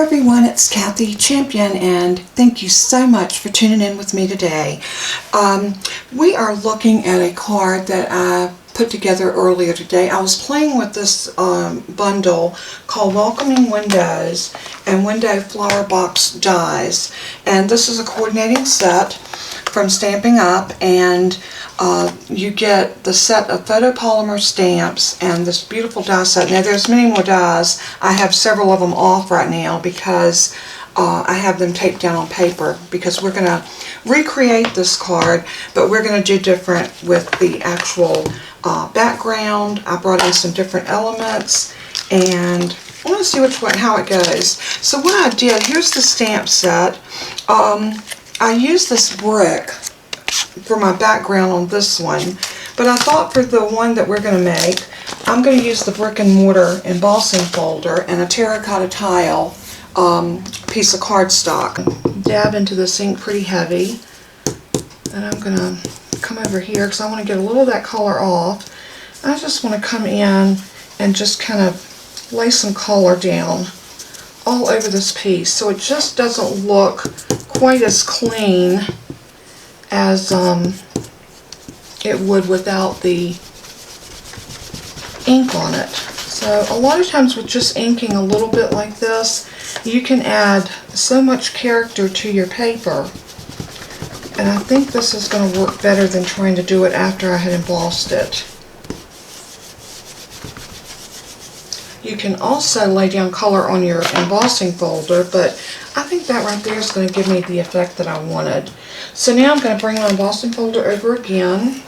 everyone, it's Kathy Champion, and thank you so much for tuning in with me today. We are looking at a card that I put together earlier today. I was playing with this bundle called Welcoming Windows and Window Flower Box Dies, and this is a coordinating set from Stampin' Up, and you get the set of photopolymer stamps and this beautiful die set. Now there's many more dies. I have several of them off right now because I have them taped down on paper, because we're going to recreate this card, but we're going to do different with the actual background. I brought in some different elements, and I want to see how it goes. So what I did, here's the stamp set. I used this brick for my background on this one, but I thought for the one that we're going to make, I'm going to use the brick and mortar embossing folder and a terracotta tile piece of cardstock. Dab into this ink pretty heavy, and I'm going to come over here because I want to get a little of that color off. I just want to come in and just kind of lay some color down all over this piece so it just doesn't look quite as clean as it would without the ink on it. So a lot of times with just inking a little bit like this, you can add so much character to your paper, and I think this is going to work better than trying to do it after I had embossed it. You can also lay down color on your embossing folder, but I think that right there is going to give me the effect that I wanted. So now I'm going to bring my embossing folder over again,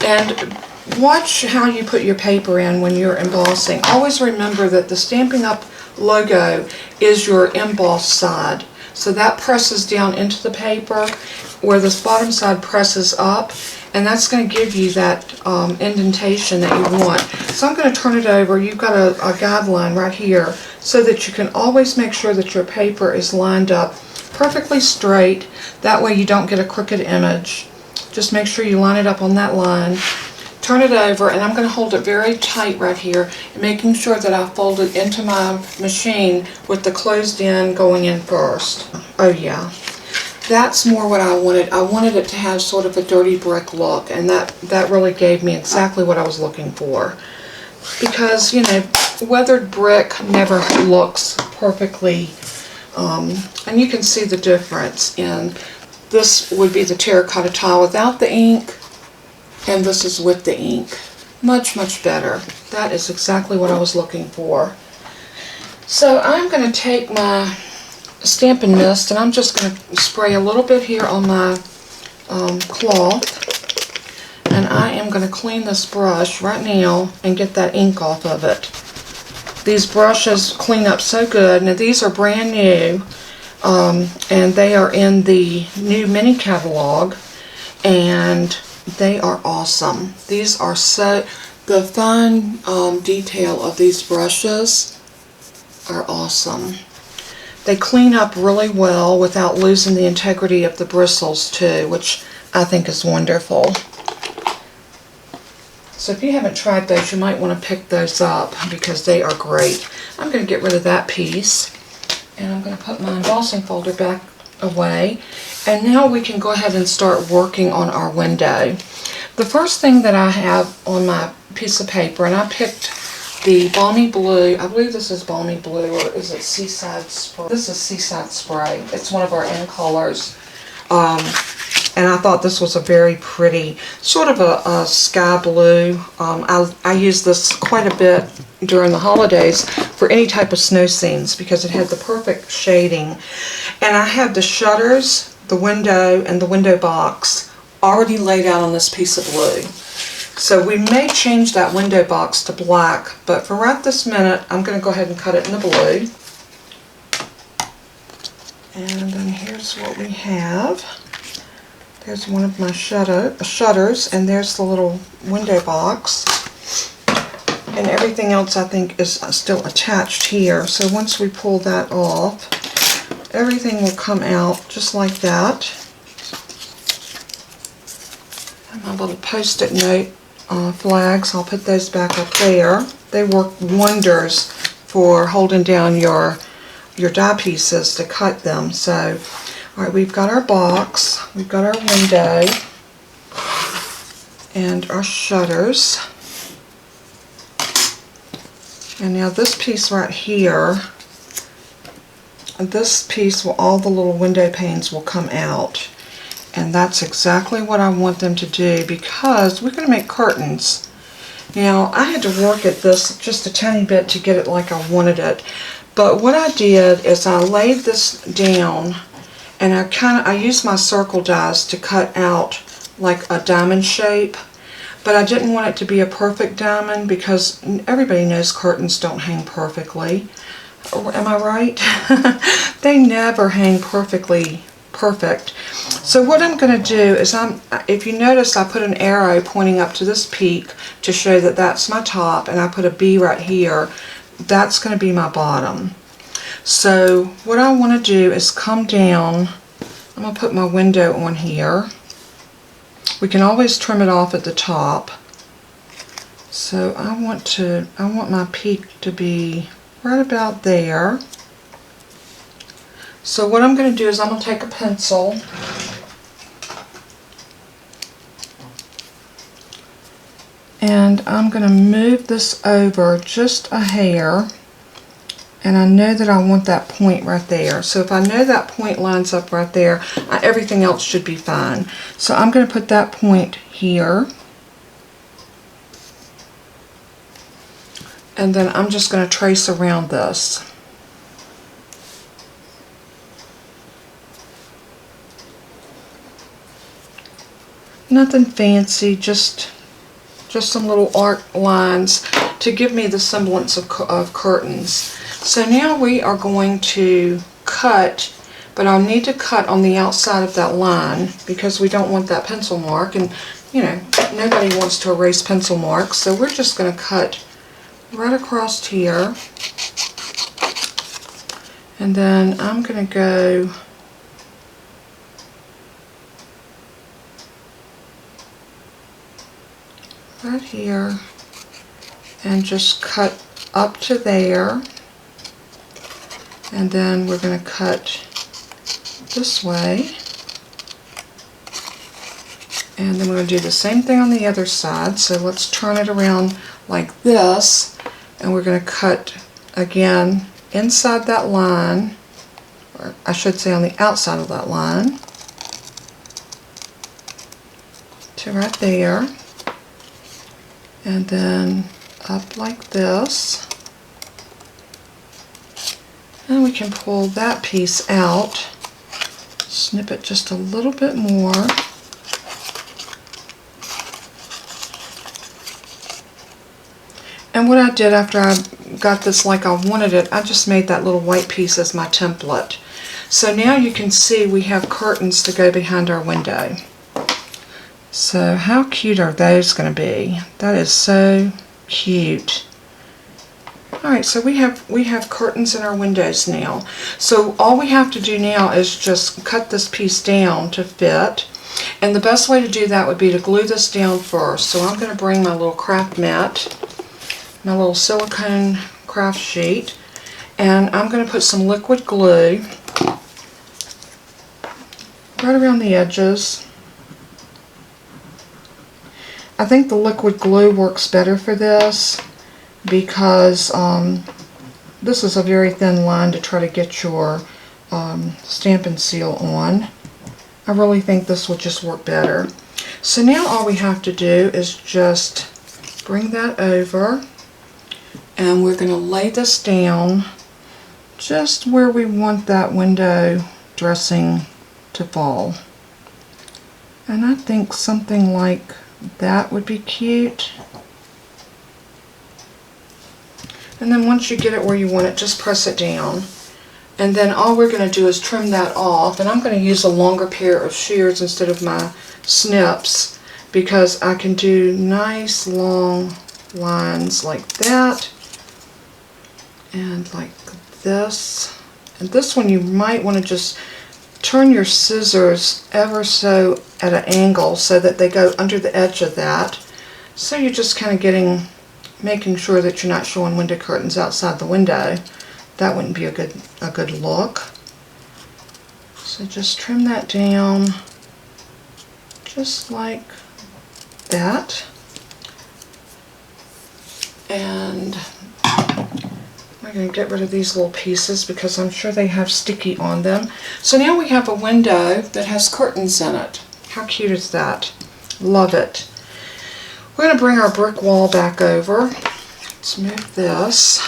and watch how you put your paper in when you're embossing. Always remember that the Stampin' Up logo is your embossed side. So that presses down into the paper where this bottom side presses up, and that's going to give you that indentation that you want. So I'm going to turn it over. You've got a guideline right here so that you can always make sure that your paper is lined up perfectly straight. That way you don't get a crooked image. Just make sure you line it up on that line. Turn it over, and I'm going to hold it very tight right here, making sure that I fold it into my machine with the closed end going in first. Oh yeah, that's more what I wanted. I wanted it to have sort of a dirty brick look, and that really gave me exactly what I was looking for. Because, you know, weathered brick never looks perfectly, and you can see the difference. And this would be the terracotta tile without the ink, and this is with the ink. Much, much better. That is exactly what I was looking for. So I'm going to take my Stampin' Mist, and I'm just going to spray a little bit here on my cloth, and I am going to clean this brush right now and get that ink off of it. These brushes clean up so good. Now these are brand new, and they are in the new mini catalog, and they are awesome. These are the fine detail of these brushes are awesome. They clean up really well without losing the integrity of the bristles too, which I think is wonderful. So if you haven't tried those, you might want to pick those up because they are great. I'm going to get rid of that piece, and I'm going to put my embossing folder back away, and now we can go ahead and start working on our window. The first thing that I have on my piece of paper, and I picked the Balmy Blue, I believe this is Balmy Blue, or is it Seaside Spray? This is Seaside Spray. It's one of our in colors. And I thought this was a very pretty, sort of a sky blue. I use this quite a bit during the holidays for any type of snow scenes because it had the perfect shading. And I have the shutters, the window, and the window box already laid out on this piece of blue. So we may change that window box to black, but for right this minute, I'm going to go ahead and cut it in the blue. And then here's what we have. There's one of my shutters, and there's the little window box. And everything else I think is still attached here. So once we pull that off, everything will come out just like that. And my little post-it note flags, I'll put those back up there. They work wonders for holding down your die pieces to cut them. So, all right, we've got our box, we've got our window, and our shutters. And now this piece right here, this piece, all the little window panes will come out. And that's exactly what I want them to do, because we're going to make curtains. Now, I had to work at this just a tiny bit to get it like I wanted it. But what I did is I laid this down, and I used my circle dies to cut out like a diamond shape. But I didn't want it to be a perfect diamond, because everybody knows curtains don't hang perfectly. Am I right? They never hang perfect. So what I'm going to do is, if you notice, I put an arrow pointing up to this peak to show that that's my top, and I put a B right here. That's going to be my bottom. So what I want to do is come down. I'm going to put my window on here. We can always trim it off at the top. So I want my peak to be right about there. So what I'm going to do is I'm going to take a pencil and I'm going to move this over just a hair, and I know that I want that point right there. So if I know that point lines up right there, everything else should be fine. So I'm going to put that point here, and then I'm just going to trace around this. Nothing fancy, just some little arc lines to give me the semblance of curtains. So now we are going to cut, but I'll need to cut on the outside of that line because we don't want that pencil mark, and you know, nobody wants to erase pencil marks, so we're just going to cut right across here, and then I'm going to go right here and just cut up to there, and then we're going to cut this way, and then we're going to do the same thing on the other side. So let's turn it around like this, and we're going to cut again inside that line, or I should say on the outside of that line, to right there, and then up like this, and we can pull that piece out, snip it just a little bit more, and what I did after I got this like I wanted it, I just made that little white piece as my template. So now you can see we have curtains to go behind our window. So how cute are those going to be? That is so cute. Alright, so we have curtains in our windows now. So all we have to do now is just cut this piece down to fit. And the best way to do that would be to glue this down first. So I'm going to bring my little craft mat, my little silicone craft sheet, and I'm going to put some liquid glue right around the edges. I think the liquid glue works better for this because this is a very thin line to try to get your Stampin' Seal on. I really think this will just work better. So now all we have to do is just bring that over, and we're going to lay this down just where we want that window dressing to fall. And I think something like that would be cute. And then once you get it where you want it, just press it down. And then all we're going to do is trim that off. And I'm going to use a longer pair of shears instead of my snips, because I can do nice long lines like that and like this. And this one you might want to just turn your scissors ever so at an angle so that they go under the edge of that. So you're just kind of getting making sure that you're not showing window curtains outside the window. That wouldn't be a good look. So just trim that down just like that. And we're going to get rid of these little pieces because I'm sure they have sticky on them. So now we have a window that has curtains in it. How cute is that? Love it. We're going to bring our brick wall back over. Let's move this.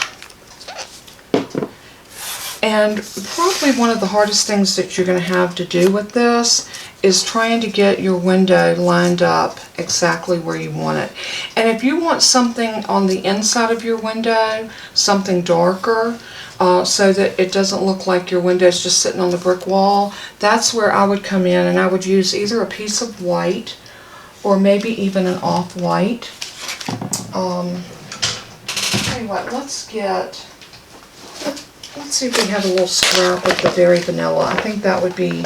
And probably one of the hardest things that you're going to have to do with this is trying to get your window lined up exactly where you want it. And if you want something on the inside of your window, something darker, so that it doesn't look like your window is just sitting on the brick wall, that's where I would come in, and I would use either a piece of white or maybe even an off-white. I'll tell you what, let's see if we have a little scrap of the Berry Vanilla. I think that would be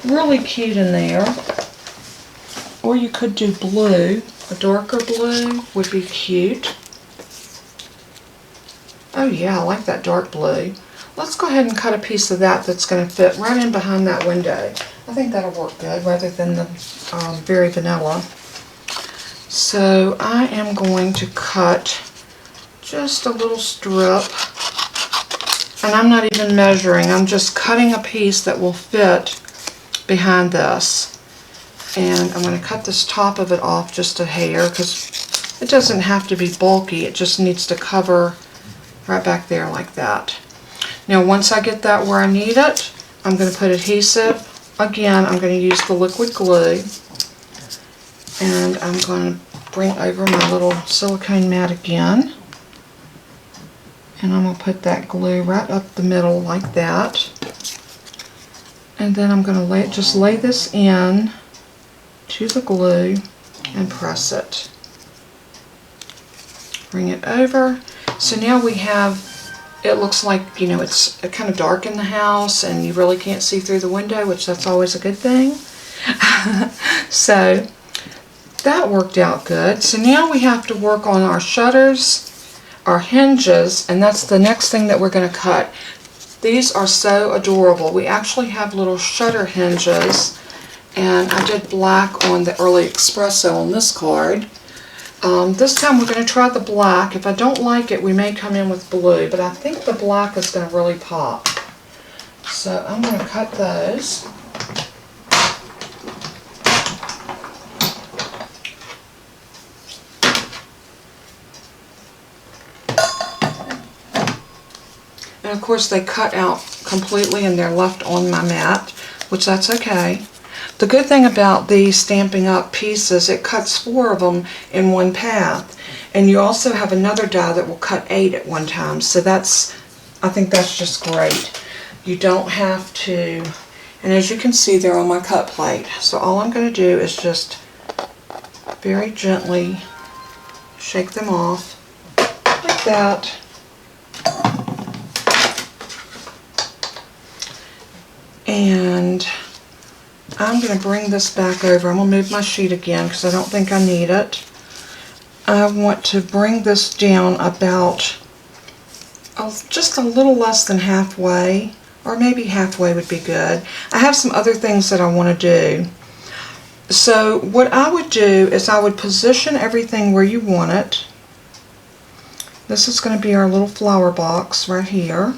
really cute in there. Or you could do blue. A darker blue would be cute. Oh yeah, I like that dark blue. Let's go ahead and cut a piece of that that's going to fit right in behind that window. I think that'll work good rather than the Berry Vanilla. So I am going to cut just a little strip. And I'm not even measuring, I'm just cutting a piece that will fit behind this. And I'm going to cut this top of it off just a hair because it doesn't have to be bulky, it just needs to cover right back there like that. Now once I get that where I need it, I'm going to put adhesive. Again, I'm going to use the liquid glue. And I'm going to bring over my little silicone mat again. And I'm going to put that glue right up the middle like that. And then I'm going to just lay this in to the glue and press it. Bring it over. So now we have, it looks like, you know, it's kind of dark in the house and you really can't see through the window, which that's always a good thing. So that worked out good. So now we have to work on our shutters, our hinges, and that's the next thing that we're going to cut. These are so adorable. We actually have little shutter hinges, and I did black on the Early Espresso on this card. This time we're going to try the black. If I don't like it, we may come in with blue, but I think the black is going to really pop. So I'm going to cut those. And of course they cut out completely and they're left on my mat, which that's okay. The good thing about these Stampin' Up pieces, it cuts 4 of them in one path. And you also have another die that will cut 8 at one time. So that's, I think that's just great. You don't have to, and as you can see they're on my cut plate. So all I'm going to do is just very gently shake them off like that. And I'm going to bring this back over. I'm going to move my sheet again because I don't think I need it. I want to bring this down about just a little less than halfway, or maybe halfway would be good. I have some other things that I want to do. So what I would do is I would position everything where you want it. This is going to be our little flower box right here.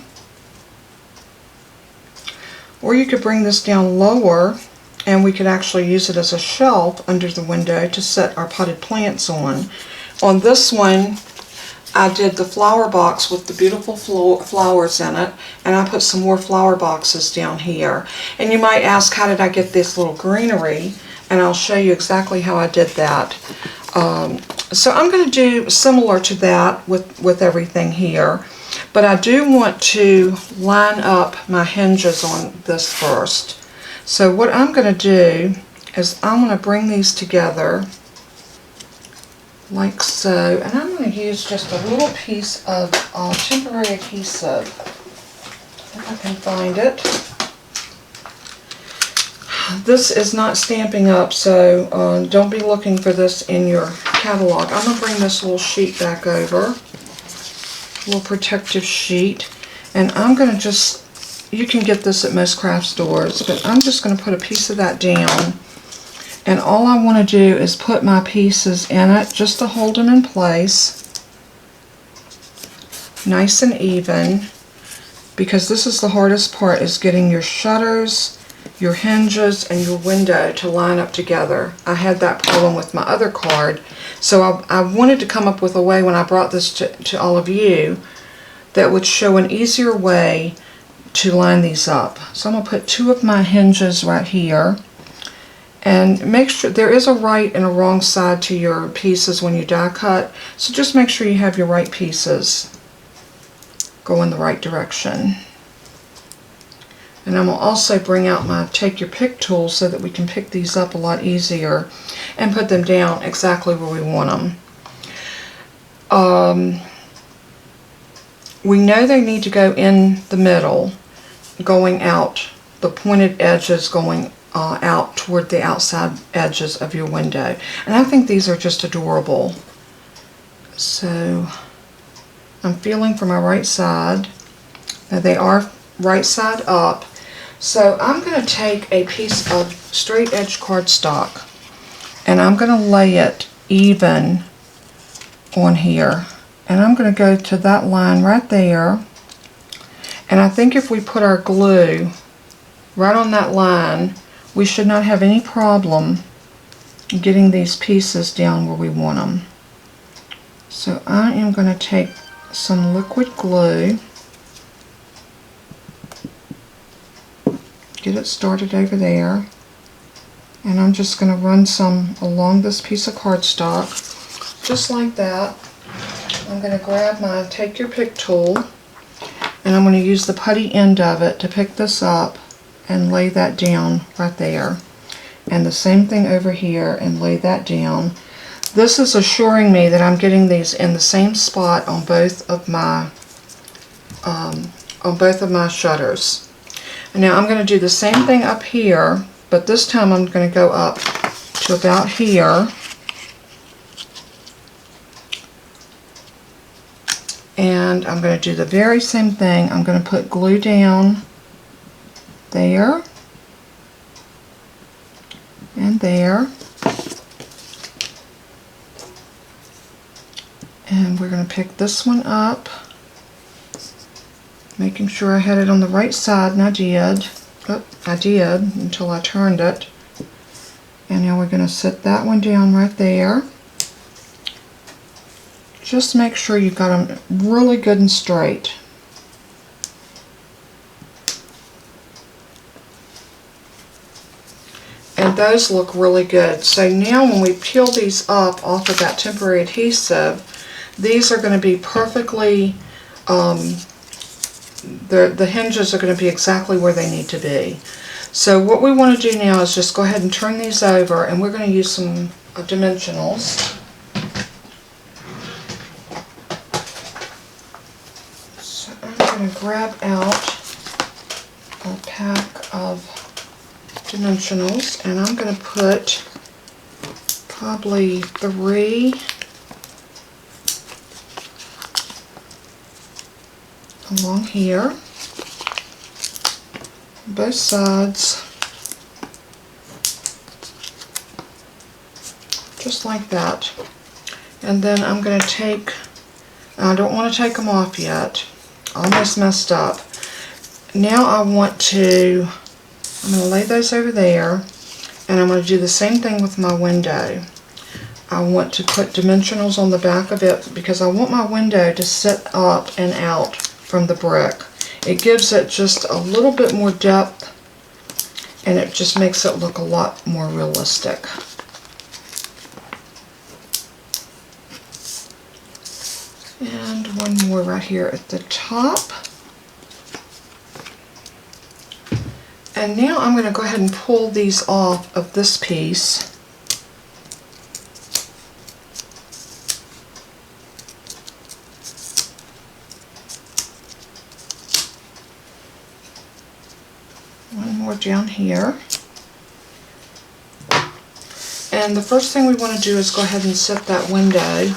Or you could bring this down lower and we could actually use it as a shelf under the window to set our potted plants on. On this one, I did the flower box with the beautiful flowers in it, and I put some more flower boxes down here. And you might ask, how did I get this little greenery? And I'll show you exactly how I did that. So I'm going to do similar to that with everything here. But I do want to line up my hinges on this first. So what I'm going to do is I'm going to bring these together like so. And I'm going to use just a little piece of temporary adhesive, if I can find it. This is not Stampin' Up, so don't be looking for this in your catalog. I'm going to bring this little sheet back over, little protective sheet, and I'm going to just, you can get this at most craft stores, but I'm just going to put a piece of that down, and all I want to do is put my pieces in it just to hold them in place, nice and even, because this is the hardest part, is getting your shutters, your hinges, and your window to line up together. I had that problem with my other card, so I wanted to come up with a way when I brought this to all of you that would show an easier way to line these up. So I'm going to put 2 of my hinges right here, and make sure there is a right and a wrong side to your pieces when you die cut, so just make sure you have your right pieces go in the right direction. And I'm going to also bring out my take your pick tool so that we can pick these up a lot easier and put them down exactly where we want them. We know they need to go in the middle, going out, the pointed edges going out toward the outside edges of your window. And I think these are just adorable. So I'm feeling for my right side. Now they are right side up. So I'm going to take a piece of straight edge cardstock and I'm going to lay it even on here. And I'm going to go to that line right there. And I think if we put our glue right on that line, we should not have any problem getting these pieces down where we want them. So I am going to take some liquid glue, get it started over there, and I'm just going to run some along this piece of cardstock, just like that. I'm going to grab my take your pick tool, and I'm going to use the putty end of it to pick this up and lay that down right there. And the same thing over here, and lay that down. This is assuring me that I'm getting these in the same spot on both of my shutters. And now I'm going to do the same thing up here, but this time I'm going to go up to about here. And I'm going to do the very same thing. I'm going to put glue down there and there. And we're going to pick this one up, making sure I had it on the right side, and I did. Oh, I did until I turned it. And now we're going to set that one down right there. Just make sure you've got them really good and straight. And those look really good. So now when we peel these up off of that temporary adhesive, these are going to be perfectly, the hinges are going to be exactly where they need to be. So what we want to do now is just go ahead and turn these over, and we're going to use some dimensionals. So I'm going to grab out a pack of dimensionals, and I'm going to put probably 3 along here, both sides, just like that. And then I'm going to take, I don't want to take them off yet, almost messed up. Now I'm going to lay those over there, and I'm going to do the same thing with my window. I want to put dimensionals on the back of it because I want my window to sit up and out from the brick. It gives it just a little bit more depth, and it just makes it look a lot more realistic. And one more right here at the top. And now I'm going to go ahead and pull these off of this piece. One more down here. And the first thing we want to do is go ahead and set that window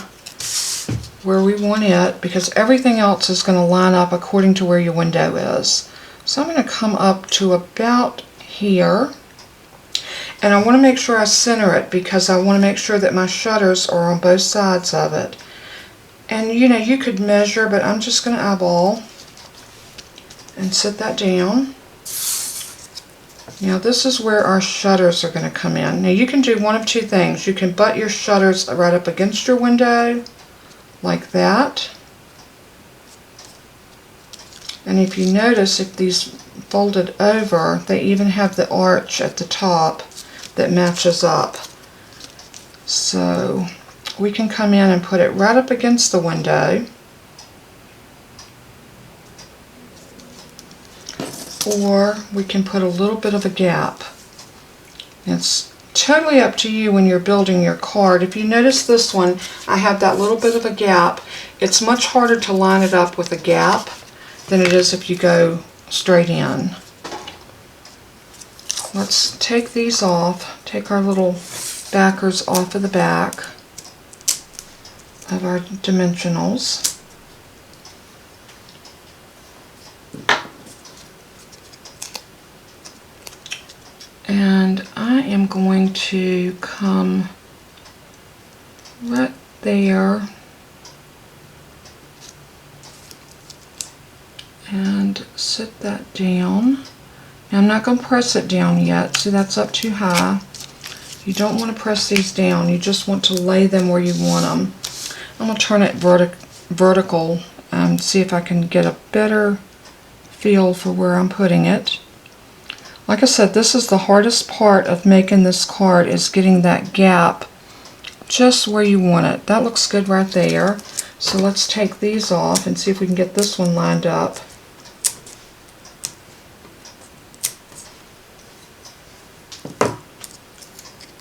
where we want it, because everything else is going to line up according to where your window is. So I'm going to come up to about here, and I want to make sure I center it because I want to make sure that my shutters are on both sides of it. And you know, you could measure, but I'm just going to eyeball and set that down. Now this is where our shutters are going to come in. Now you can do one of two things. You can butt your shutters right up against your window, like that. And if you notice, if these folded over, they even have the arch at the top that matches up. So we can come in and put it right up against the window. Or we can put a little bit of a gap. It's totally up to you when you're building your card. If you notice this one, I have that little bit of a gap. It's much harder to line it up with a gap than it is if you go straight in. Let's take these off, take our little backers off of the back of our dimensionals. And I am going to come right there and set that down. Now I'm not going to press it down yet. See, that's up too high. You don't want to press these down. You just want to lay them where you want them. I'm going to turn it vertical and see if I can get a better feel for where I'm putting it. Like I said, this is the hardest part of making this card, is getting that gap just where you want it. That looks good right there. So let's take these off and see if we can get this one lined up.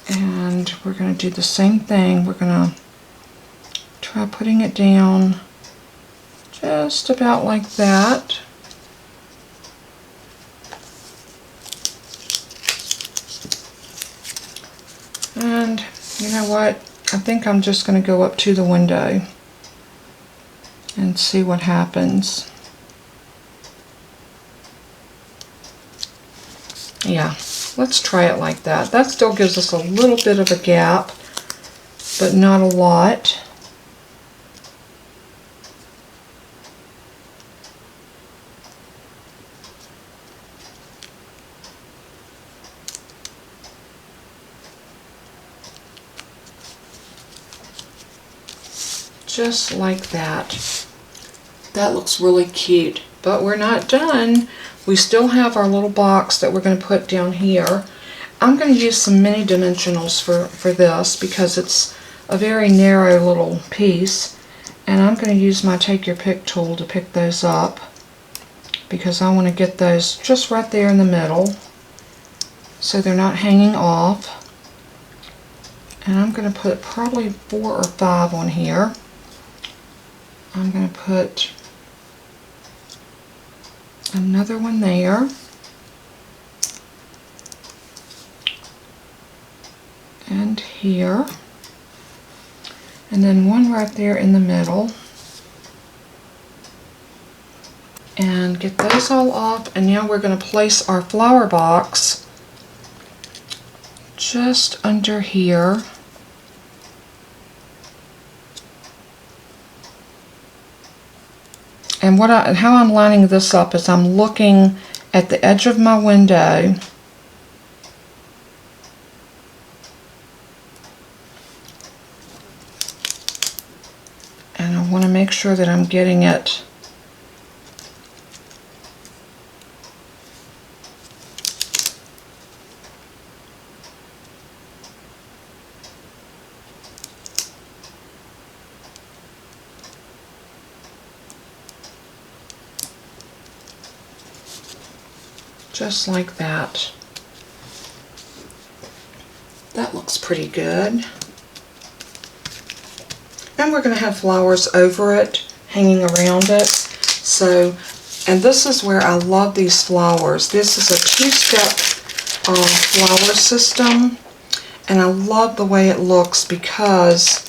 And we're going to do the same thing. We're going to try putting it down just about like that. And you know what? I think I'm just going to go up to the window and see what happens. Yeah, let's try it like that. That still gives us a little bit of a gap, but not a lot. Just like that. That looks really cute, but we're not done. We still have our little box that we're going to put down here. I'm going to use some mini dimensionals for this because it's a very narrow little piece, and I'm going to use my take your pick tool to pick those up because I want to get those just right there in the middle so they're not hanging off. And I'm going to put probably 4 or 5 on here. I'm going to put another one there, and here, and then one right there in the middle, and get those all off. And now we're going to place our flower box just under here. And how I'm lining this up is I'm looking at the edge of my window and I want to make sure that I'm getting it just like that. That looks pretty good. And we're going to have flowers over it, hanging around it. So, and this is where I love these flowers. This is a 2-step flower system. And I love the way it looks because,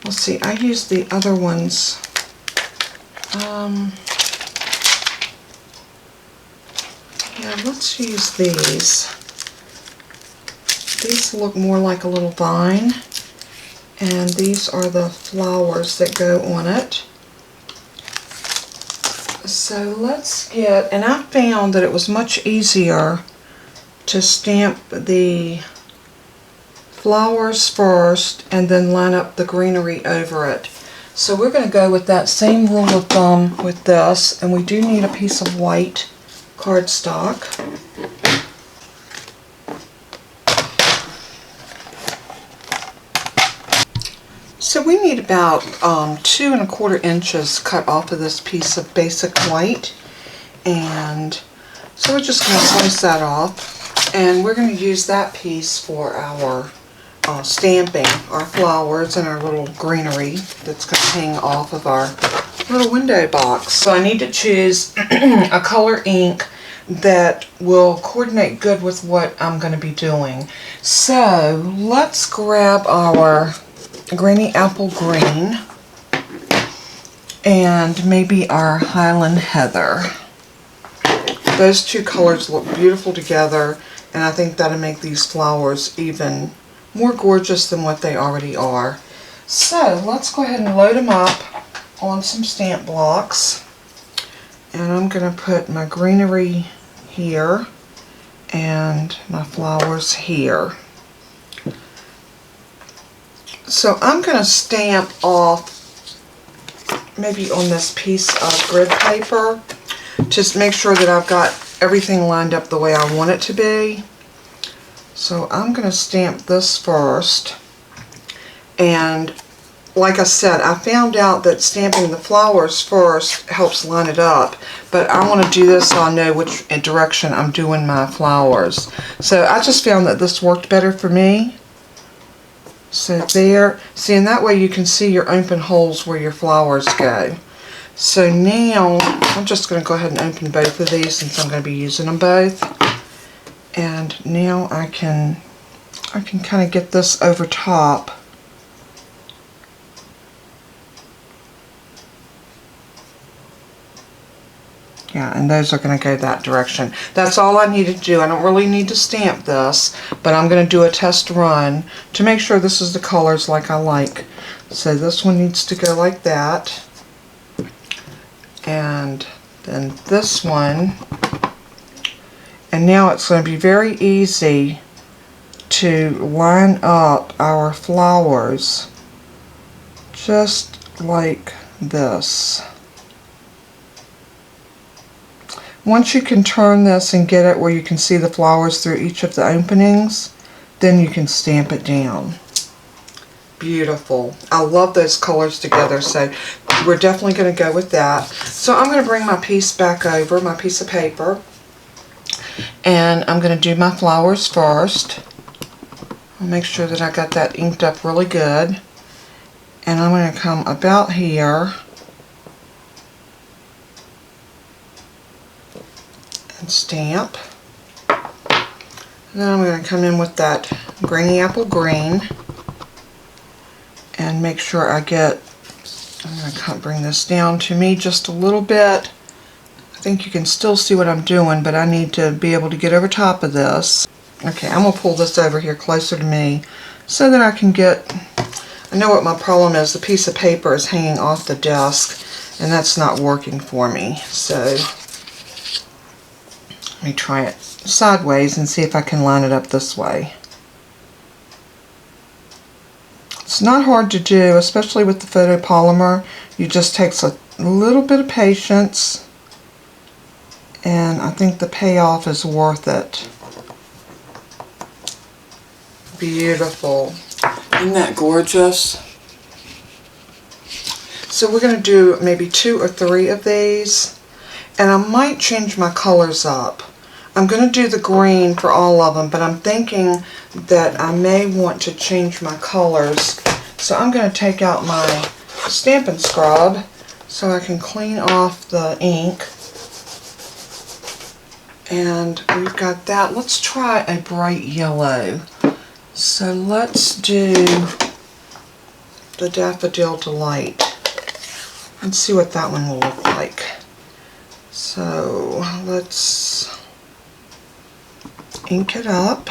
let's see, I used the other ones. Yeah, let's use these. These look more like a little vine, and these are the flowers that go on it. So let's get, and I found that it was much easier to stamp the flowers first and then line up the greenery over it. So we're going to go with that same rule of thumb with this, and we do need a piece of white cardstock. So we need about 2 1/4 inches cut off of this piece of basic white, and so we're just going to slice that off, and we're going to use that piece for our stamping, our flowers and our little greenery that's going to hang off of our little window box. So I need to choose a color ink that will coordinate good with what I'm going to be doing. So let's grab our Greeny Apple Green and maybe our Highland Heather. Those two colors look beautiful together, and I think that'll make these flowers even more gorgeous than what they already are. So let's go ahead and load them up on some stamp blocks, and I'm going to put my greenery here and my flowers here. So I'm going to stamp off maybe on this piece of grid paper, just make sure that I've got everything lined up the way I want it to be. So I'm going to stamp this first, and like I said, I found out that stamping the flowers first helps line it up, but I want to do this so I know which direction I'm doing my flowers. So I just found that this worked better for me. So there, see, and that way you can see your open holes where your flowers go. So now I'm just going to go ahead and open both of these since I'm going to be using them both. And now I can kind of get this over top. Yeah, and those are going to go that direction. That's all I need to do. I don't really need to stamp this, but I'm going to do a test run to make sure this is the colors like I like. So this one needs to go like that. And then this one. And now it's going to be very easy to line up our flowers just like this. Once you can turn this and get it where you can see the flowers through each of the openings, then you can stamp it down. Beautiful. I love those colors together, so we're definitely going to go with that. So I'm going to bring my piece back over, my piece of paper, and I'm going to do my flowers first. I'll make sure that I got that inked up really good. And I'm going to come about here and stamp. And then I'm going to come in with that Greeny Apple Green and make sure I get, I'm going to bring this down to me just a little bit. I think you can still see what I'm doing, but I need to be able to get over top of this. Okay, I'm going to pull this over here closer to me so that I can get, I know what my problem is. The piece of paper is hanging off the desk and that's not working for me. So let me try it sideways and see if I can line it up this way. It's not hard to do, especially with the photopolymer. It just takes a little bit of patience, and I think the payoff is worth it. Beautiful. Isn't that gorgeous? So we're going to do maybe 2 or 3 of these, and I might change my colors up. I'm going to do the green for all of them, but I'm thinking that I may want to change my colors. So I'm going to take out my Stampin' Scrub so I can clean off the ink. And we've got that. Let's try a bright yellow. So let's do the Daffodil Delight and see what that one will look like. So let's ink it up,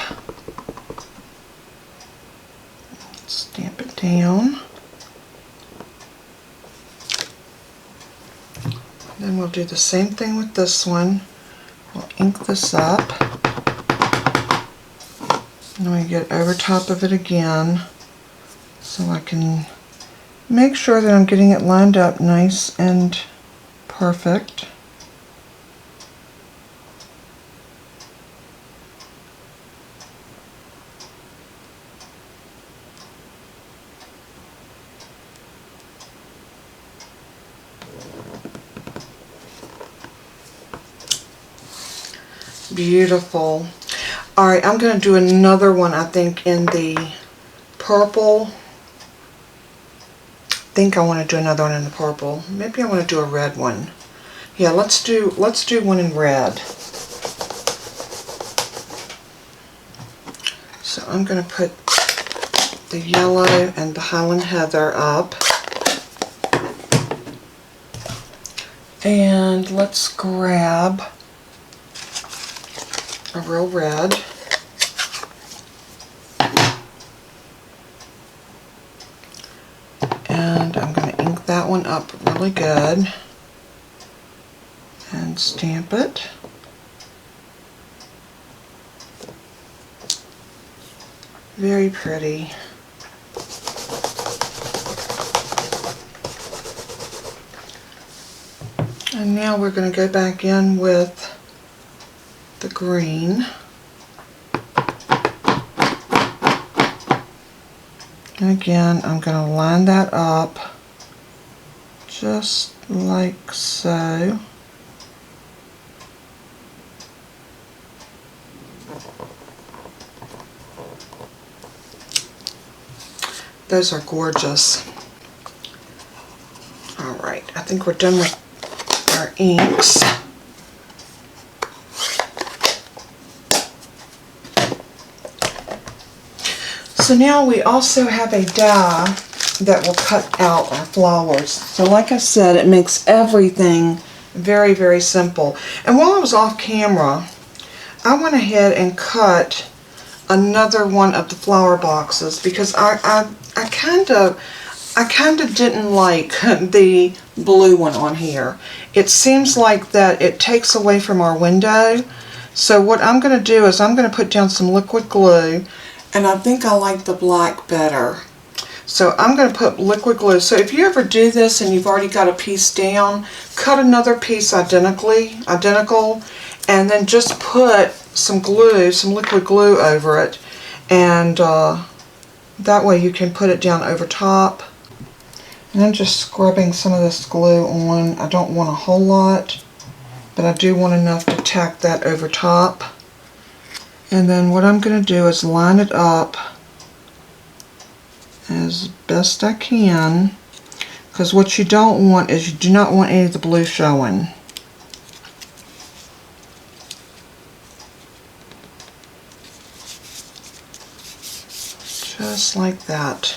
stamp it down, then we'll do the same thing with this one. We'll ink this up, and we get over top of it again so I can make sure that I'm getting it lined up nice and perfect. Beautiful. Alright, I'm going to do another one, I think, in the purple. I think I want to do another one in the purple. Maybe I want to do a red one. Yeah, let's do one in red. So I'm going to put the yellow and the Highland Heather up. And let's grab a real red. And I'm going to ink that one up really good and stamp it. Very pretty. And now we're going to go back in with the green. And again, I'm going to line that up just like so. Those are gorgeous. Alright, I think we're done with our inks. So now we also have a die that will cut out our flowers. So like I said, it makes everything very, very simple. And while I was off camera, I went ahead and cut another one of the flower boxes because I kind of didn't like the blue one on here. It seems like that it takes away from our window. So what I'm going to do is I'm going to put down some liquid glue. And I think I like the black better. So I'm going to put liquid glue. So if you ever do this and you've already got a piece down, cut another piece identical, and then just put some glue, some liquid glue over it. And that way you can put it down over top. And I'm just scrubbing some of this glue on. I don't want a whole lot, but I do want enough to tack that over top. And then what I'm going to do is line it up as best I can, because what you don't want is you do not want any of the blue showing. Just like that.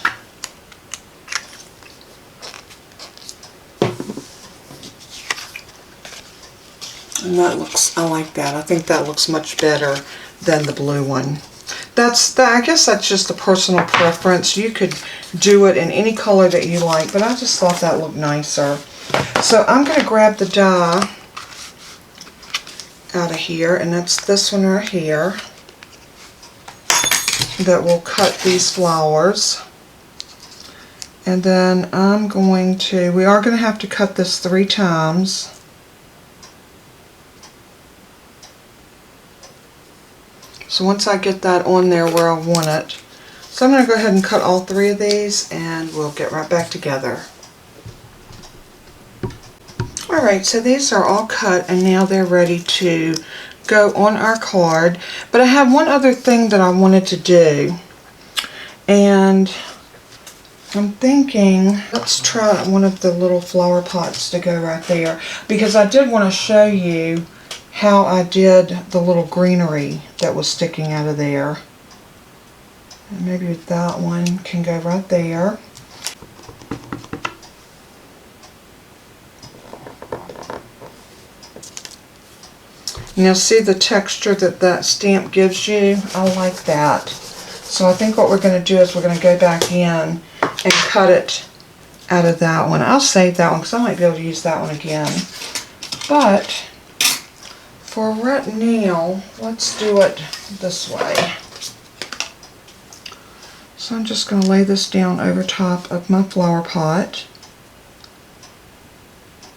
And that looks, I like that. I think that looks much better than the blue one. I guess that's just a personal preference. You could do it in any color that you like, but I just thought that looked nicer. So I'm going to grab the die out of here, and that's this one right here that will cut these flowers. And then we are going to have to cut this 3 times. So once I get that on there where I want it, so I'm going to go ahead and cut all 3 of these and we'll get right back together. Alright, so these are all cut and now they're ready to go on our card. But I have one other thing that I wanted to do. And I'm thinking, let's try one of the little flower pots to go right there. Because I did want to show you how I did the little greenery that was sticking out of there. And maybe that one can go right there. Now see the texture that that stamp gives you? I like that. So I think what we're going to do is we're going to go back in and cut it out of that one. I'll save that one because I might be able to use that one again. But for right now, let's do it this way. So I'm just going to lay this down over top of my flower pot.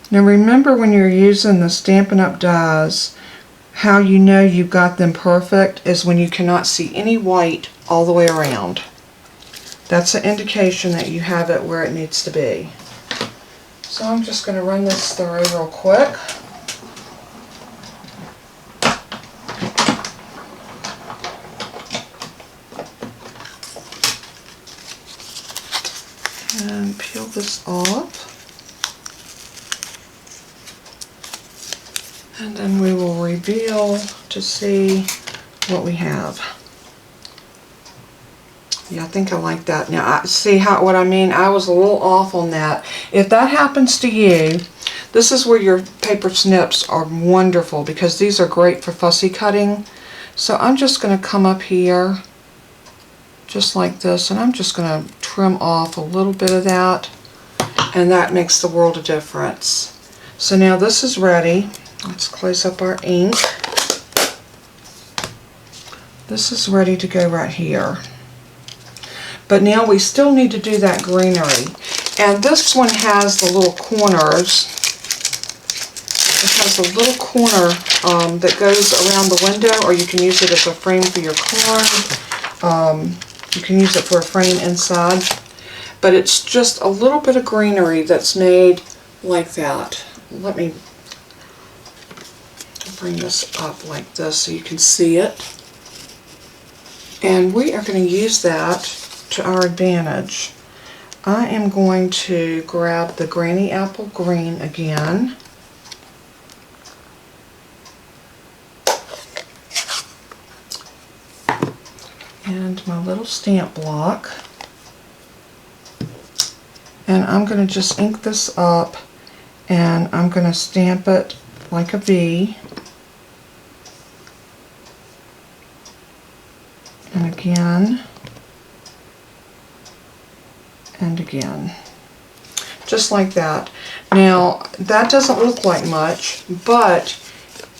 Now remember, when you're using the Stampin' Up! Dies, how you know you've got them perfect is when you cannot see any white all the way around. That's an indication that you have it where it needs to be. So I'm just going to run this through real quick. And peel this off. And then we will reveal to see what we have. Yeah, I think I like that. Now, see what I mean? I was a little off on that. If that happens to you, this is where your paper snips are wonderful because these are great for fussy cutting. So I'm just going to come up here just like this, and I'm just going to trim off a little bit of that, and that makes the world of difference. So now this is ready. Let's close up our ink. This is ready to go right here. But now we still need to do that greenery. And this one has the little corners. It has a little corner that goes around the window, or you can use it as a frame for your card. You can use it for a frame inside. But it's just a little bit of greenery that's made like that. Let me bring this up like this so you can see it. And we are going to use that to our advantage. I am going to grab the Granny Apple Green again. And my little stamp block. And I'm going to just ink this up, and I'm going to stamp it like a V. And again, and again, just like that. Now, that doesn't look like much, but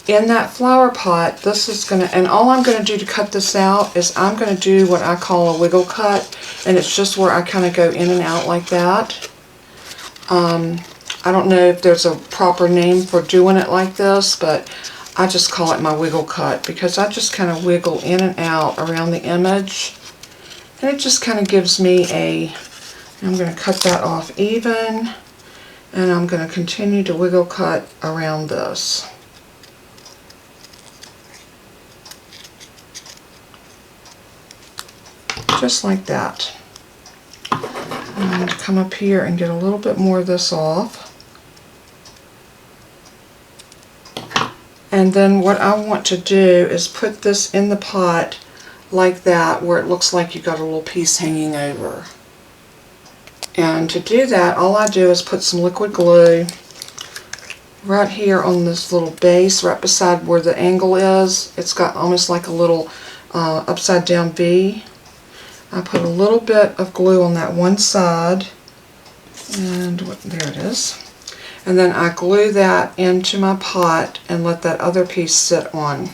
in that flower pot, this is going to, and all I'm going to do to cut this out is I'm going to do what I call a wiggle cut, and it's just where I kind of go in and out like that. I don't know if there's a proper name for doing it like this, but I just call it my wiggle cut because I just kind of wiggle in and out around the image, and it just kind of gives me a, I'm going to cut that off even, and I'm going to continue to wiggle cut around this. Just like that. I'm going to come up here and get a little bit more of this off. And then what I want to do is put this in the pot like that, where it looks like you got a little piece hanging over. And to do that, all I do is put some liquid glue right here on this little base, right beside where the angle is. It's got almost like a little upside down V. I put a little bit of glue on that one side, and there it is. And then I glue that into my pot and let that other piece sit on.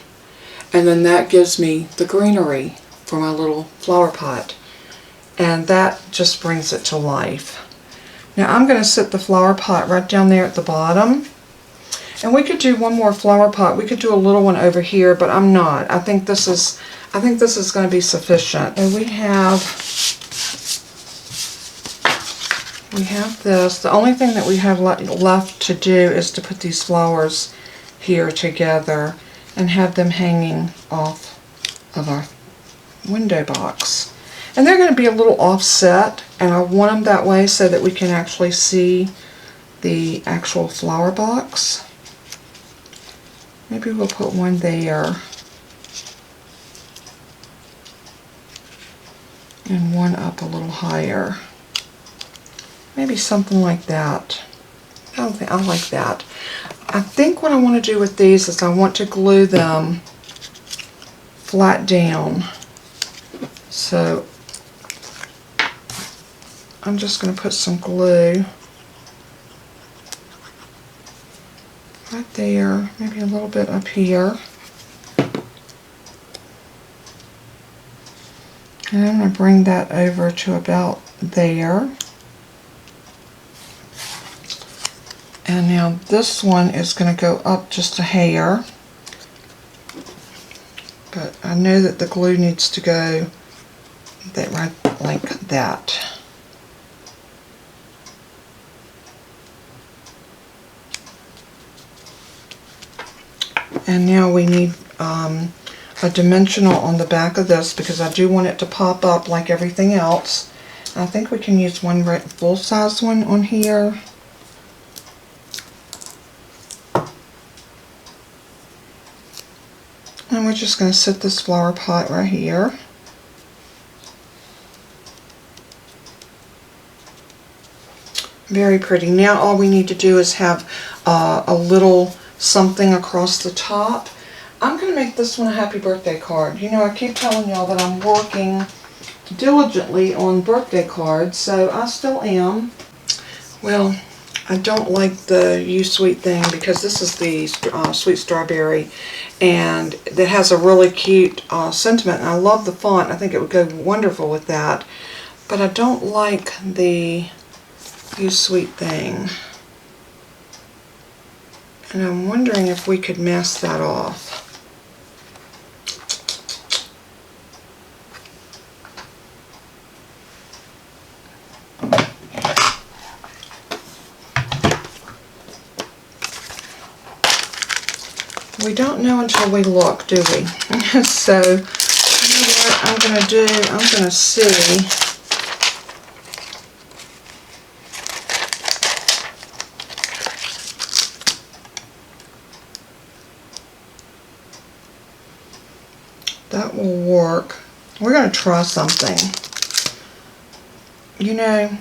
And then that gives me the greenery for my little flower pot. And that just brings it to life. Now I'm going to sit the flower pot right down there at the bottom. And we could do one more flower pot. We could do a little one over here, but I'm not. I think this is going to be sufficient. And we have this. The only thing that we have left to do is to put these flowers here together and have them hanging off of our window box. And they're going to be a little offset, and I want them that way so that we can actually see the actual flower box. Maybe we'll put one there. and one up a little higher. Maybe something like that. I like that. I think what I want to do with these is I want to glue them flat down. So I'm just going to put some glue right there, maybe a little bit up here. And I'm going to bring that over to about there. And now this one is going to go up just a hair. But I know that the glue needs to go that right like that. And now we need a dimensional on the back of this because I do want it to pop up like everything else. I think we can use one full-size one on here. And we're just going to set this flower pot right here. Very pretty. Now all we need to do is have a little something across the top. I'm going to make this one a happy birthday card. You know, I keep telling y'all that I'm working diligently on birthday cards, so I still am. Well, I don't like the You Sweet thing because this is the Sweet Strawberry, and it has a really cute sentiment, and I love the font. I think it would go wonderful with that, but I don't like the You Sweet thing. And I'm wondering if we could mask that off. We don't know until we look, do we? So, you know what I'm going to do? I'm going to see. That will work. We're going to try something. You know,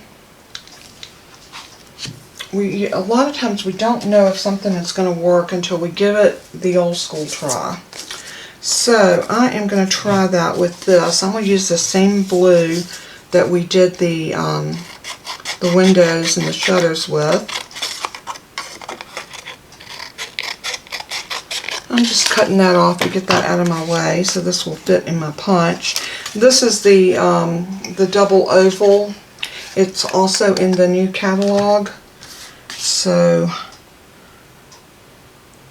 a lot of times we don't know if something is going to work until we give it the old school try. So I am going to try that with this. I'm going to use the same blue that we did the windows and the shutters with. I'm just cutting that off to get that out of my way so this will fit in my punch. This is the double oval. It's also in the new catalog. So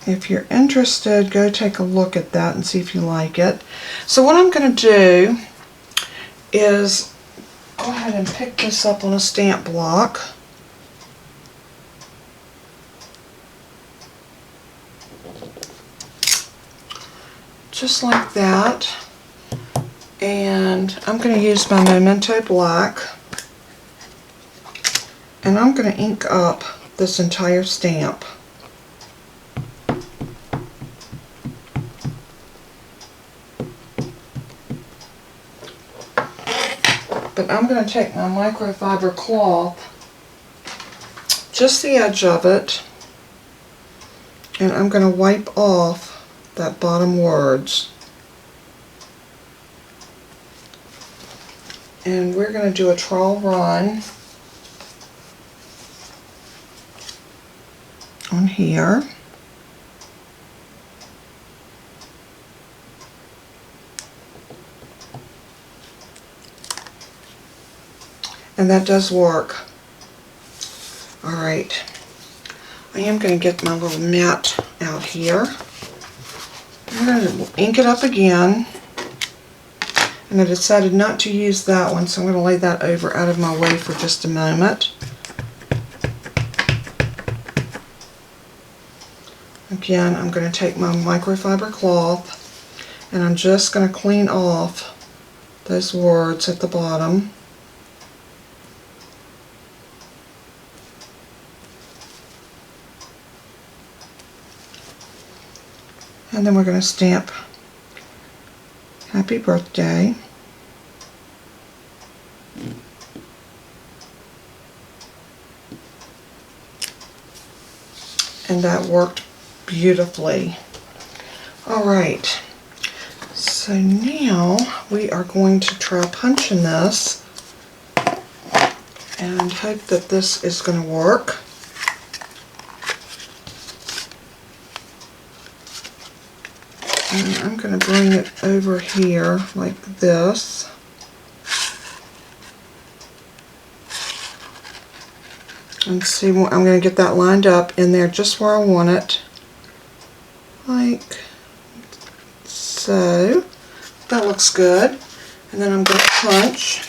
if you're interested, go take a look at that and see if you like it. So what I'm going to do is go ahead and pick this up on a stamp block. Just like that. And I'm going to use my Memento Black. And I'm going to ink up this entire stamp. But I'm going to take my microfiber cloth, just the edge of it, and I'm going to wipe off that bottom words. And we're going to do a trowel run on here. And that does work. Alright. I am going to get my little mat out here. I'm going to ink it up again. And I decided not to use that one, so I'm going to lay that over out of my way for just a moment. Again, I'm going to take my microfiber cloth and I'm just going to clean off those words at the bottom. And then we're going to stamp Happy Birthday. and that worked beautifully. Alright, so now we are going to try punching this and hope that this is going to work. And I'm going to bring it over here like this. And see, I'm going to get that lined up in there just where I want it. Like so. That looks good. And then I'm going to punch.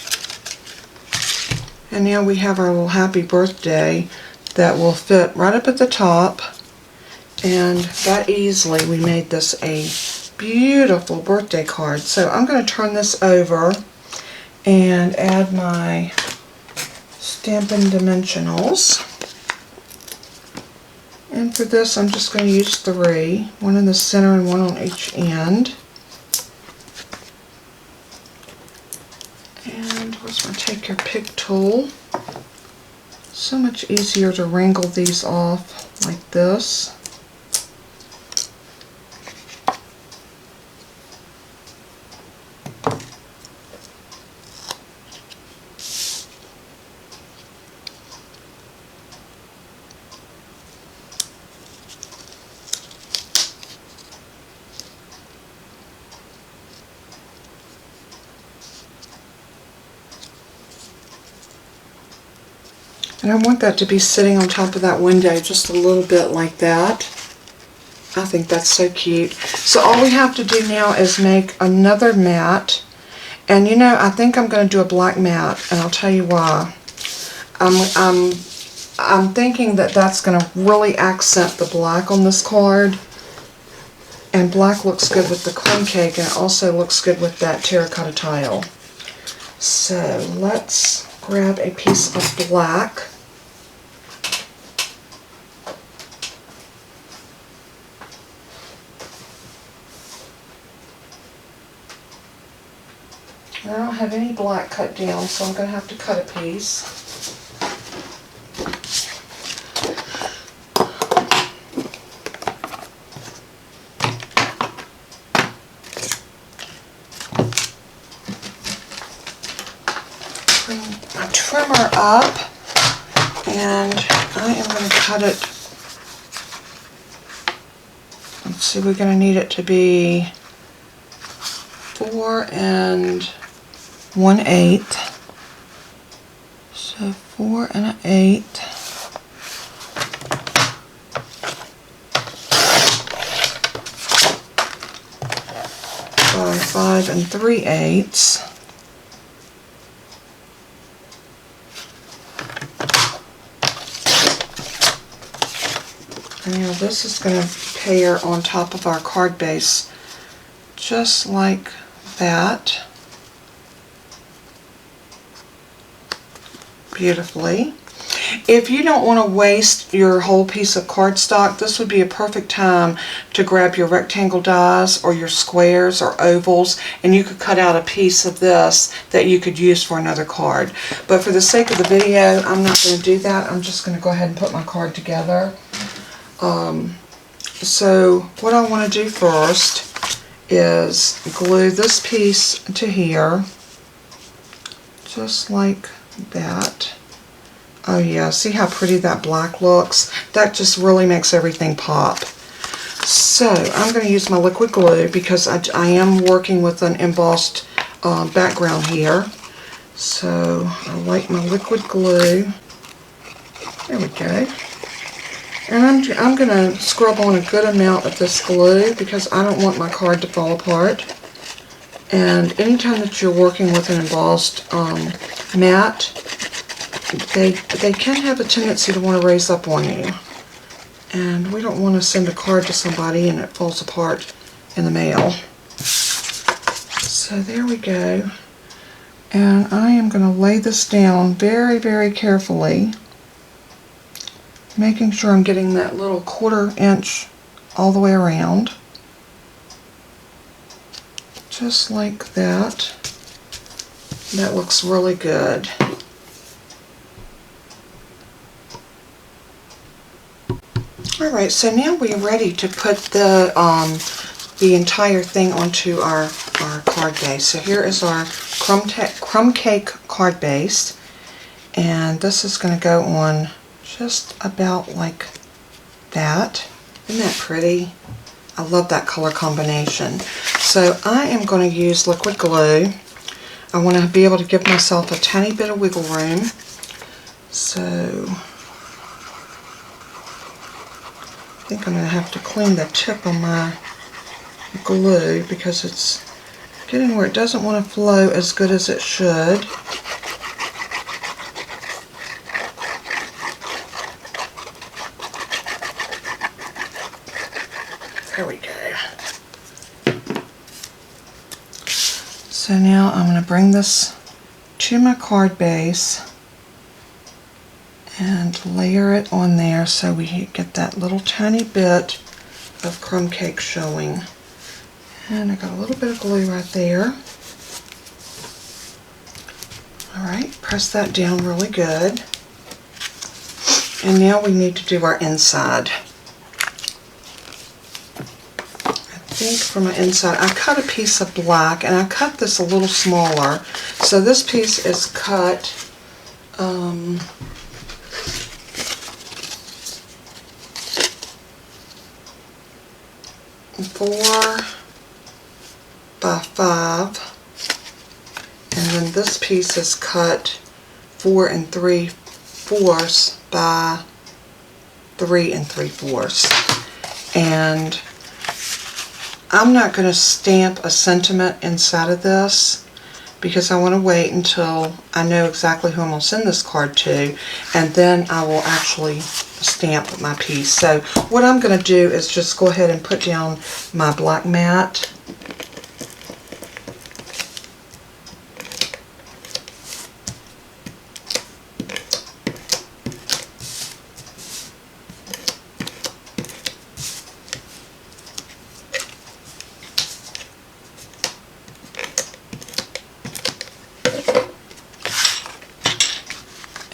And now we have our little happy birthday that will fit right up at the top. And that easily we made this a beautiful birthday card. So I'm going to turn this over and add my Stampin' Dimensionals. And for this I'm just going to use 3, one in the center and one on each end. And we're just going to take your pick tool. So much easier to wrangle these off like this. And I want that to be sitting on top of that window just a little bit like that. I think that's so cute. So all we have to do now is make another mat. And you know, I think I'm going to do a black mat, and I'll tell you why. I'm thinking that that's going to really accent the black on this card. And black looks good with the crumb cake, and it also looks good with that terracotta tile. So let's grab a piece of black. I don't have any black cut down, so I'm going to have to cut a piece. Bring my trimmer up, and I am going to cut it. Let's see, we're going to need it to be 4 1/8. So 4 1/8. By 5 3/8. And now this is going to pair on top of our card base just like that. Beautifully. If you don't want to waste your whole piece of cardstock, this would be a perfect time to grab your rectangle dies or your squares or ovals, and you could cut out a piece of this that you could use for another card. But for the sake of the video, I'm not going to do that. I'm just going to go ahead and put my card together. So what I want to do first is glue this piece to here, just like that. Oh yeah, see how pretty that black looks? That just really makes everything pop. So I'm going to use my liquid glue because I am working with an embossed background here. So I like my liquid glue. There we go. And I'm going to scrub on a good amount of this glue because I don't want my card to fall apart. And anytime that you're working with an embossed mat, they can have a tendency to want to raise up on you. And we don't want to send a card to somebody and it falls apart in the mail. So there we go. And I am going to lay this down very, very carefully, making sure I'm getting that little 1/4 inch all the way around. Just like that. That looks really good. Alright, so now we're ready to put the entire thing onto our card base. So here is our crumb cake card base, and this is going to go on just about like that. Isn't that pretty? I love that color combination. So I am going to use liquid glue. I want to be able to give myself a tiny bit of wiggle room. So I think I'm going to have to clean the tip of my glue because it's getting where it doesn't want to flow as good as it should. There we go. So now I'm going to bring this to my card base and layer it on there so we get that little tiny bit of crumb cake showing. And I got a little bit of glue right there. Alright, press that down really good. And now we need to do our inside. I think for my inside, I cut a piece of black, and I cut this a little smaller. So this piece is cut 4 by 5, and then this piece is cut 4 3/4 by 3 3/4. And I'm not going to stamp a sentiment inside of this because I want to wait until I know exactly who I'm going to send this card to, and then I will actually stamp my piece. So what I'm going to do is just go ahead and put down my black mat.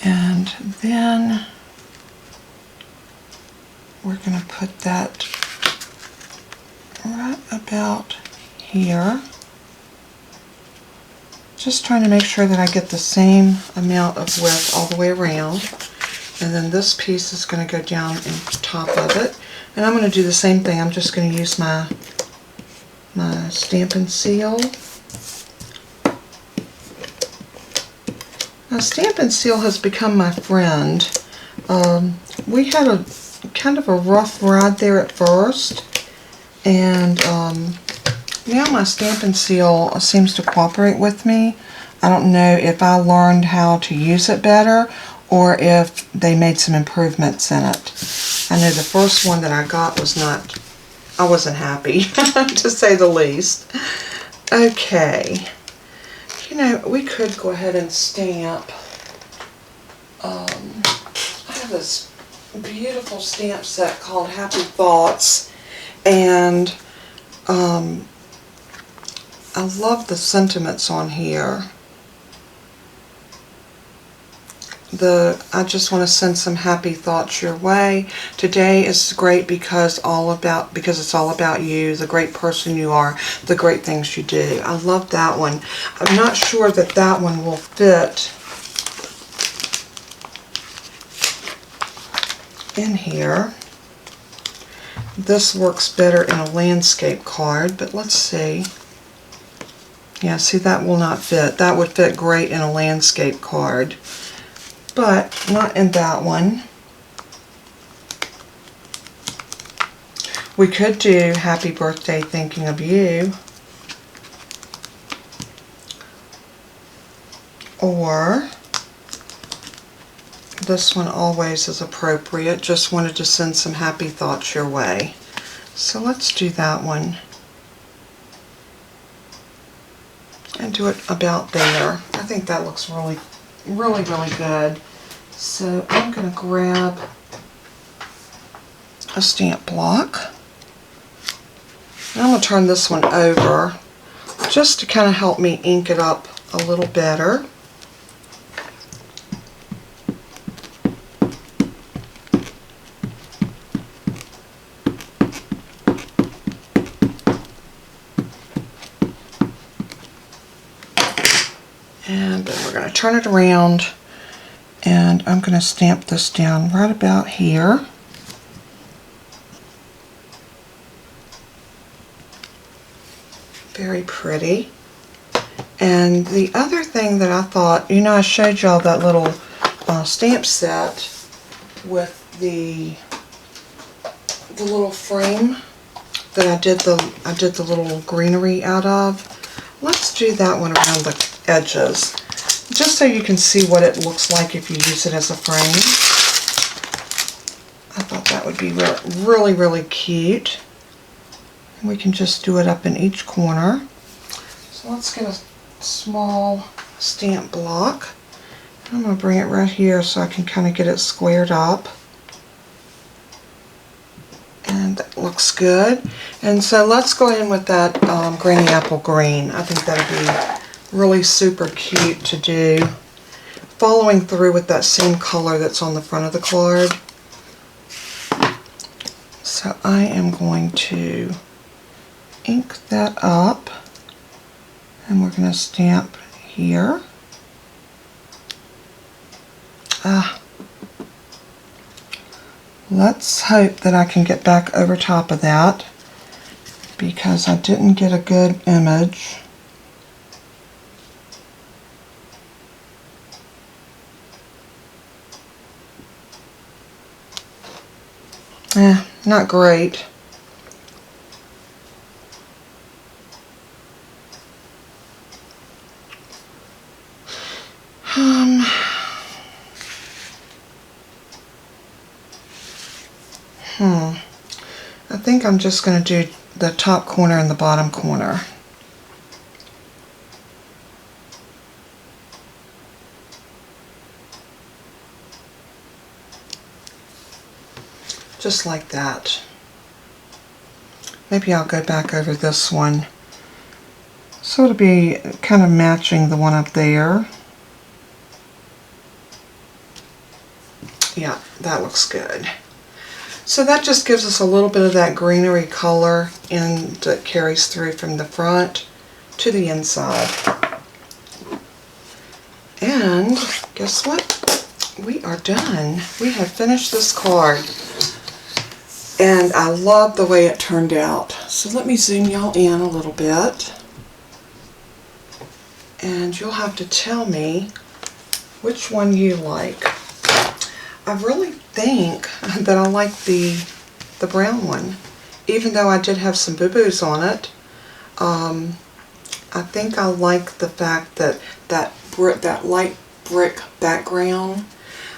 And then we're going to put that right about here. Just trying to make sure that I get the same amount of width all the way around. And then this piece is going to go down on top of it. And I'm going to do the same thing. I'm just going to use my Stampin' Seal. Now, Stampin' Seal has become my friend. We had a kind of a rough ride there at first, and now my Stampin' Seal seems to cooperate with me. I don't know if I learned how to use it better or if they made some improvements in it. I know the first one that I got was not, I wasn't happy to say the least. Okay. You know, we could go ahead and stamp. I have this beautiful stamp set called Happy Thoughts, and I love the sentiments on here. I just want to send some happy thoughts your way. Today is great because it's all about you, the great person you are, the great things you do. I love that one. I'm not sure that that one will fit in here. This works better in a landscape card, but let's see. Yeah, see, that will not fit. That would fit great in a landscape card, but not in that one. We could do Happy Birthday Thinking of You, or this one always is appropriate. Just wanted to send some happy thoughts your way. So let's do that one and do it about there. I think that looks really good. So I'm going to grab a stamp block. And I'm going to turn this one over just to kind of help me ink it up a little better. we're going to turn it around, and I'm going to stamp this down right about here. Very pretty. And the other thing that I thought, you know, I showed y'all that little stamp set with the little frame that I did the little greenery out of. Let's do that one around the edges, just so you can see what it looks like if you use it as a frame. I thought that would be really, really cute. And we can just do it up in each corner. So let's get a small stamp block. I'm going to bring it right here so I can kind of get it squared up. And that looks good. And so let's go in with that Granny Apple Green. I think that would be really super cute to do. Following through with that same color that's on the front of the card. So I am going to ink that up. And we're going to stamp here. Let's hope that I can get back over top of that, because I didn't get a good image. Not great. I think I'm just going to do the top corner and the bottom corner. Just like that. Maybe I'll go back over this one. So it'll be kind of matching the one up there. Yeah, that looks good. So that just gives us a little bit of that greenery color and that carries through from the front to the inside. And guess what? We are done. We have finished this card. And I love the way it turned out. So let me zoom y'all in a little bit. And you'll have to tell me which one you like. I really think that I like the brown one, even though I did have some boo-boos on it. I think I like the fact that that light brick background.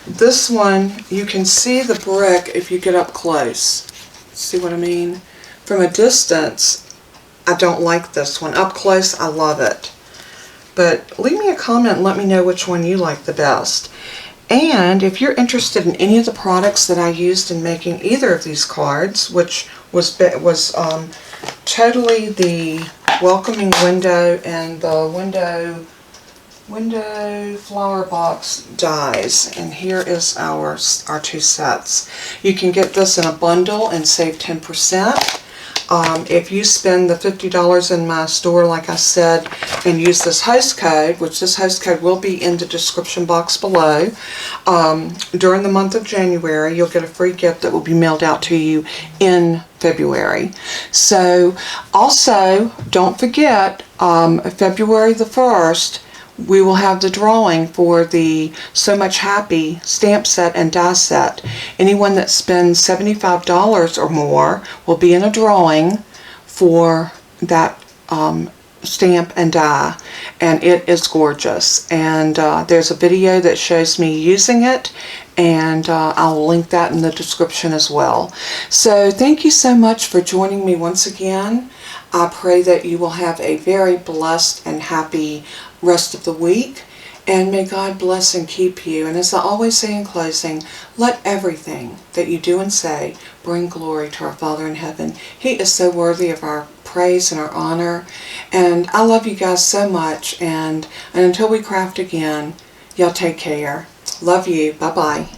This one, you can see the brick if you get up close. See what I mean? From a distance, I don't like this one. Up close, I love it. But leave me a comment and let me know which one you like the best. And if you're interested in any of the products that I used in making either of these cards, which was totally the welcoming window and the window flower box dies, and here is our two sets. You can get this in a bundle and save 10%. If you spend the $50 in my store, like I said, and use this host code, which this host code will be in the description box below, during the month of January, you'll get a free gift that will be mailed out to you in February. So, also, don't forget, February the 1st, we will have the drawing for the So Much Happy stamp set and die set. Anyone that spends $75 or more will be in a drawing for that stamp and die, and it is gorgeous. And there's a video that shows me using it, and I'll link that in the description as well. So thank you so much for joining me once again. I pray that you will have a very blessed and happy rest of the week, and may God bless and keep you. And as I always say in closing, let everything that you do and say bring glory to our Father in heaven. He is so worthy of our praise and our honor. And I love you guys so much, and until we craft again, y'all take care. Love you. Bye-bye.